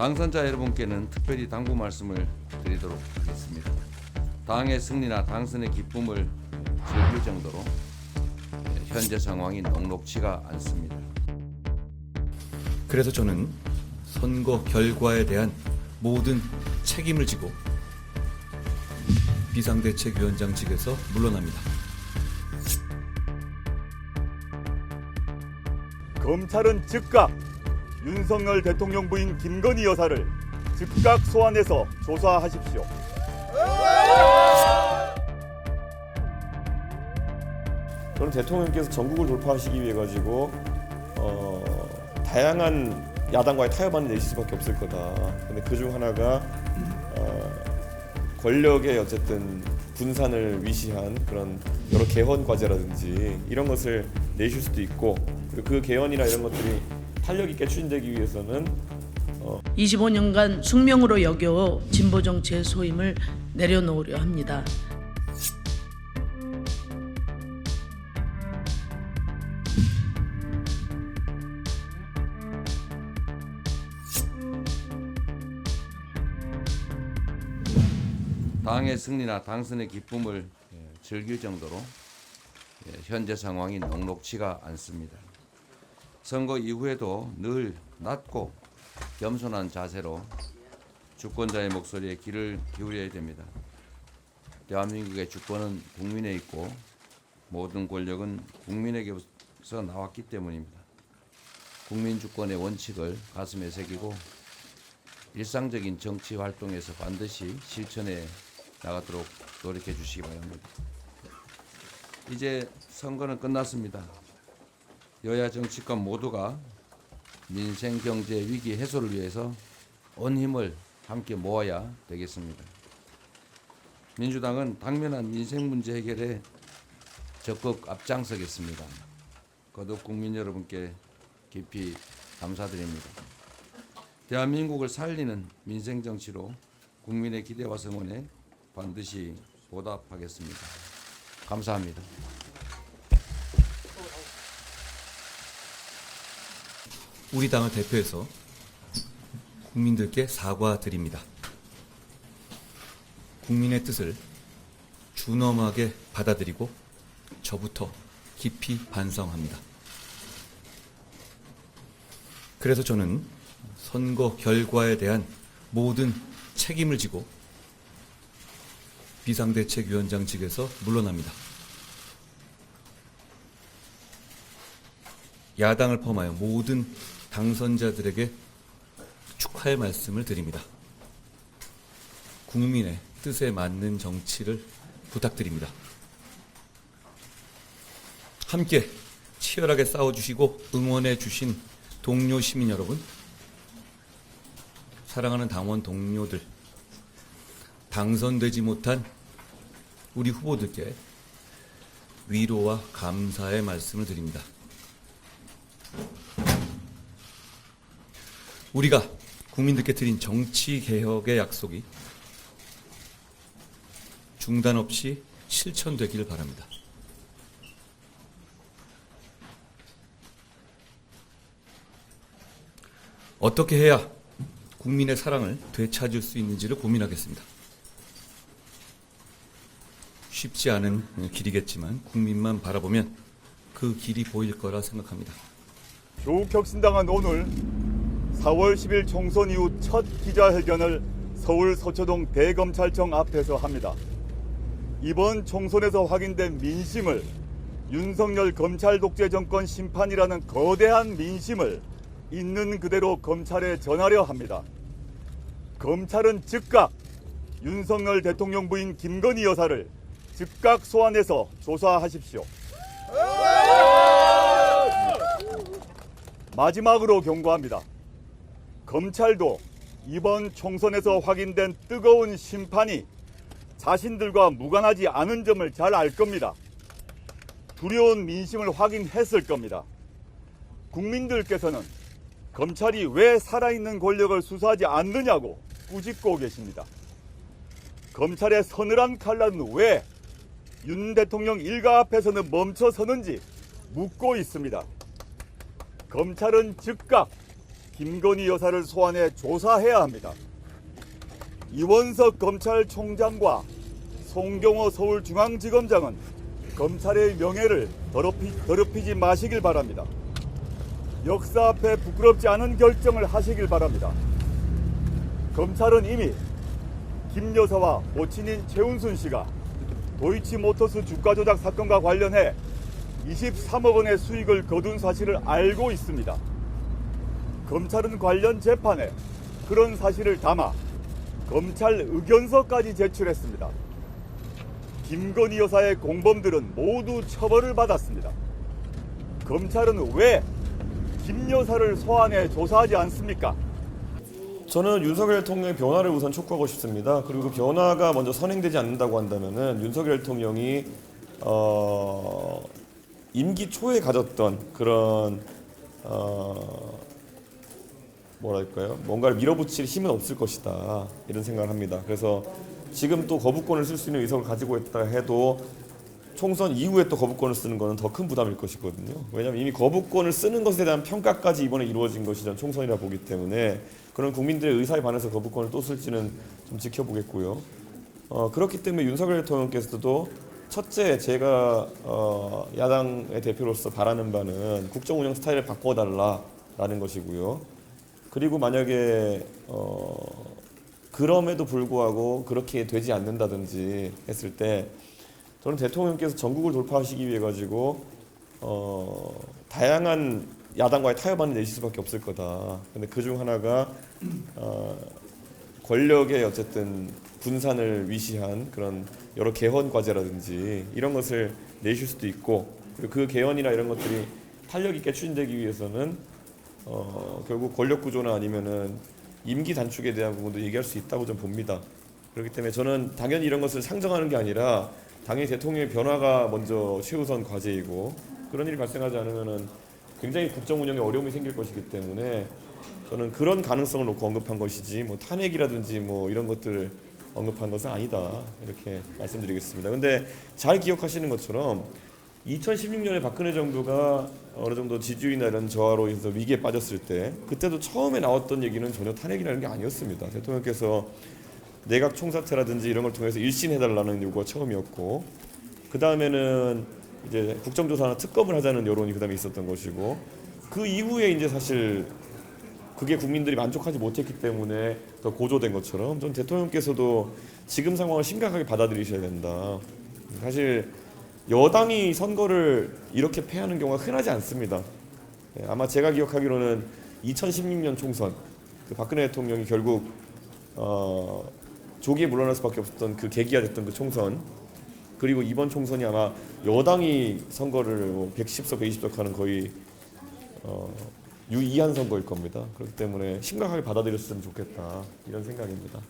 당선자 여러분께는 특별히 당부 말씀을 드리도록 하겠습니다. 당의 승리나 당선의 기쁨을 즐길 정도로 현재 상황이 녹록지가 않습니다. 그래서 저는 선거 결과에 대한 모든 책임을 지고 비상대책위원장직에서 물러납니다. 검찰은 즉각 윤석열 대통령 부인 김건희 여사를 즉각 소환해서 조사하십시오. 저는 대통령께서 전국을 돌파하시기 위해 가지고 다양한 야당과의 타협안을 내실 수밖에 없을 거다. 근데 그중 하나가 권력의 어쨌든 분산을 위시한 그런 여러 개헌 과제라든지 이런 것을 내실 수도 있고, 그리고 그 개헌이나 이런 것들이 탄력 있게 추진되기 위해서는 25년간 숙명으로 여겨 진보 정치의 소임을 내려놓으려 합니다. 당의 승리나 당선의 기쁨을 즐길 정도로 현재 상황이 녹록지가 않습니다. 선거 이후에도 늘 낮고 겸손한 자세로 주권자의 목소리에 귀를 기울여야 됩니다. 대한민국의 주권은 국민에 있고 모든 권력은 국민에게서 나왔기 때문입니다. 국민 주권의 원칙을 가슴에 새기고 일상적인 정치 활동에서 반드시 실천해 나가도록 노력해 주시기 바랍니다. 이제 선거는 끝났습니다. 여야 정치권 모두가 민생 경제 위기 해소를 위해서 온 힘을 함께 모아야 되겠습니다. 민주당은 당면한 민생 문제 해결에 적극 앞장서겠습니다. 거듭 국민 여러분께 깊이 감사드립니다. 대한민국을 살리는 민생 정치로 국민의 기대와 성원에 반드시 보답하겠습니다. 감사합니다. 우리 당을 대표해서 국민들께 사과드립니다. 국민의 뜻을 준엄하게 받아들이고 저부터 깊이 반성합니다. 그래서 저는 선거 결과에 대한 모든 책임을 지고 비상대책위원장직에서 물러납니다. 야당을 포함하여 모든 당선자들에게 축하의 말씀을 드립니다. 국민의 뜻에 맞는 정치를 부탁드립니다. 함께 치열하게 싸워주시고 응원해 주신 동료 시민 여러분, 사랑하는 당원 동료들, 당선되지 못한 우리 후보들께 위로와 감사의 말씀을 드립니다. 우리가 국민들께 드린 정치개혁의 약속이 중단 없이 실천되기를 바랍니다. 어떻게 해야 국민의 사랑을 되찾을 수 있는지를 고민하겠습니다. 쉽지 않은 길이겠지만 국민만 바라보면 그 길이 보일 거라 생각합니다. 조국 혁신당은 오늘 4월 10일 총선 이후 첫 기자회견을 서울 서초동 대검찰청 앞에서 합니다. 이번 총선에서 확인된 민심을, 윤석열 검찰 독재 정권 심판이라는 거대한 민심을 있는 그대로 검찰에 전하려 합니다. 검찰은 즉각 윤석열 대통령 부인 김건희 여사를 즉각 소환해서 조사하십시오. 마지막으로 경고합니다. 검찰도 이번 총선에서 확인된 뜨거운 심판이 자신들과 무관하지 않은 점을 잘 알 겁니다. 두려운 민심을 확인했을 겁니다. 국민들께서는 검찰이 왜 살아있는 권력을 수사하지 않느냐고 꾸짖고 계십니다. 검찰의 서늘한 칼날은 왜 윤 대통령 일가 앞에서는 멈춰서는지 묻고 있습니다. 검찰은 즉각 김건희 여사를 소환해 조사해야 합니다. 이원석 검찰총장과 송경호 서울중앙지검장은 검찰의 명예를 더럽히지 마시길 바랍니다. 역사 앞에 부끄럽지 않은 결정을 하시길 바랍니다. 검찰은 이미 김 여사와 모친인 최은순 씨가 도이치모터스 주가 조작 사건과 관련해 23억 원의 수익을 거둔 사실을 알고 있습니다. 검찰은 관련 재판에 그런 사실을 담아 검찰 의견서까지 제출했습니다. 김건희 여사의 공범들은 모두 처벌을 받았습니다. 검찰은 왜 김 여사를 소환해 조사하지 않습니까? 저는 윤석열 대통령의 변화를 우선 촉구하고 싶습니다. 그리고 그 변화가 먼저 선행되지 않는다고 한다면은 윤석열 대통령이 임기 초에 가졌던 그런 뭐랄까요? 뭔가를 밀어붙일 힘은 없을 것이다. 이런 생각을 합니다. 그래서 지금 또 거부권을 쓸 수 있는 의석을 가지고 있다 해도 총선 이후에 또 거부권을 쓰는 것은 더 큰 부담일 것이거든요. 왜냐하면 이미 거부권을 쓰는 것에 대한 평가까지 이번에 이루어진 것이 전 총선이라 보기 때문에 그런 국민들의 의사에 반해서 거부권을 또 쓸지는 좀 지켜보겠고요. 그렇기 때문에 윤석열 대통령께서도 첫째 제가 야당의 대표로서 바라는 바는 국정 운영 스타일을 바꿔달라라는 것이고요. 그리고 만약에 그럼에도 불구하고 그렇게 되지 않는다든지 했을 때 저는 대통령께서 전국을 돌파하시기 위해 가지고 다양한 야당과의 타협안을 내실 수밖에 없을 거다. 근데 그중 하나가 권력의 어쨌든 분산을 위시한 그런 여러 개헌 과제라든지 이런 것을 내실 수도 있고 그리고 그 개헌이나 이런 것들이 탄력 있게 추진되기 위해서는 결국 권력 구조나 아니면은 임기 단축에 대한 부분도 얘기할 수 있다고 좀 봅니다. 그렇기 때문에 저는 당연히 이런 것을 상정하는 게 아니라 당연히 대통령의 변화가 먼저 최우선 과제이고 그런 일이 발생하지 않으면은 굉장히 국정 운영에 어려움이 생길 것이기 때문에 저는 그런 가능성을 놓고 언급한 것이지 뭐 탄핵이라든지 뭐 이런 것들을 언급한 것은 아니다 이렇게 말씀드리겠습니다. 근데 잘 기억하시는 것처럼 2016년에 박근혜 정부가 어느 정도 지지율이나 이런 저하로 인해서 위기에 빠졌을 때 그때도 처음에 나왔던 얘기는 전혀 탄핵이라는 게 아니었습니다. 대통령께서 내각 총사퇴라든지 이런 걸 통해서 일신해달라는 요구가 처음이었고 그 다음에는 이제 국정조사나 특검을 하자는 여론이 그다음에 있었던 것이고 그 이후에 이제 사실 그게 국민들이 만족하지 못했기 때문에 더 고조된 것처럼 전 대통령께서도 지금 상황을 심각하게 받아들이셔야 된다. 사실 여당이 선거를 이렇게 패하는 경우가 흔하지 않습니다. 아마 제가 기억하기로는 2016년 총선 그 박근혜 대통령이 결국 조기에 물러날 수밖에 없었던 그 계기가 됐던 그 총선 그리고 이번 총선이 아마 여당이 선거를 110석 120석 하는 거의 유의한 선거일 겁니다. 그렇기 때문에 심각하게 받아들였으면 좋겠다 이런 생각입니다.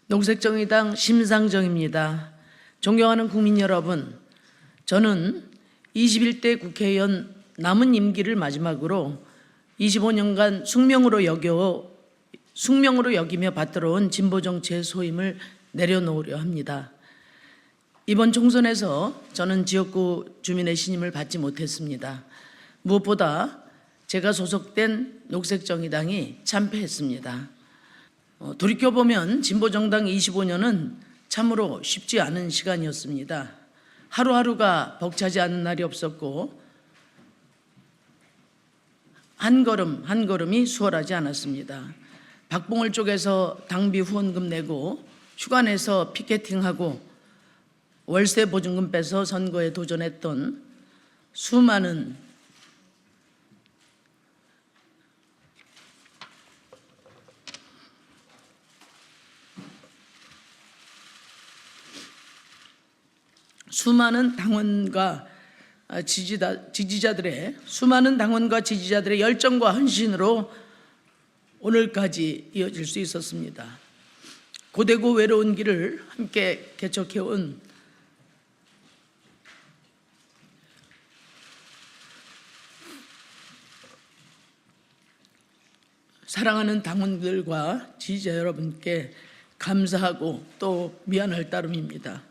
녹색정의당 심상정입니다. 존경하는 국민 여러분, 저는 21대 국회의원 남은 임기를 마지막으로 25년간 숙명으로 여기며 받들어온 진보정치의 소임을 내려놓으려 합니다. 이번 총선에서 저는 지역구 주민의 신임을 받지 못했습니다. 무엇보다 제가 소속된 녹색정의당이 참패했습니다. 돌이켜보면 진보정당 25년은 참으로 쉽지 않은 시간이었습니다. 하루하루가 벅차지 않은 날이 없었고 한 걸음 한 걸음이 수월하지 않았습니다. 박봉을 쪽에서 당비 후원금 내고 휴가 내서 피켓팅하고 월세 보증금 빼서 선거에 도전했던 수많은 당원과 지지자들의 열정과 헌신으로 오늘까지 이어질 수 있었습니다. 고되고 외로운 길을 함께 개척해온 사랑하는 당원들과 지지자 여러분께 감사하고 또 미안할 따름입니다.